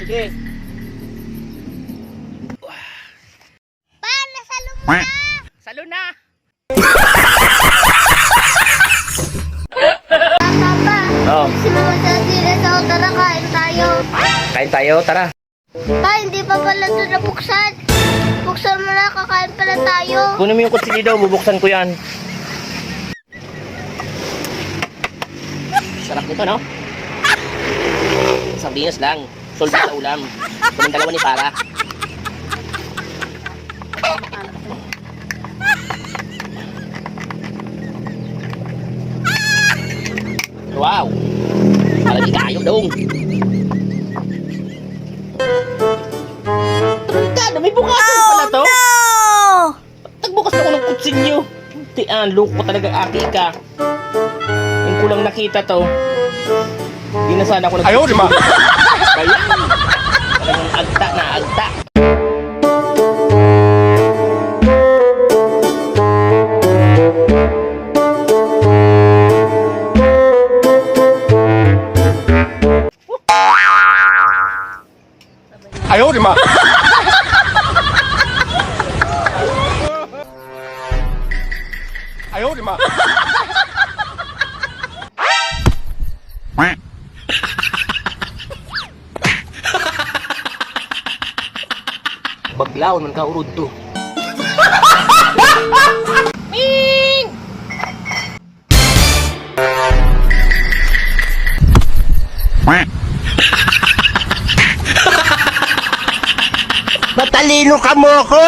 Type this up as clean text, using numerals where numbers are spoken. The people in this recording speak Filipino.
Sige. Pa, nasalo mo na! Salo na! Papa, Oo. sinunod sa sila sa tara kain tayo. Kain tayo, tara. Pa, hindi pa pala ito nabuksan. Buksan mo na, kakain pala tayo. Kunin mo yung kutsilyo, bubuksan ko yan. Sarap nito, no? Sardinas lang. Solve sa ulam. Kunin dalawa ni Para. Wow! Parang di kayo dong. Tarantado, may bukasan pala to. Nagbukas ako ng kutsilyo. Tian, loko talaga aki ka. Yung kulang nakita to. Di na sana ako Ayaw, di ma. Kaya, talagang agta na agta. Ayaw, di ma. Ayaw, di ma. Baglaon man ka urod to. Matalino ka mo ako.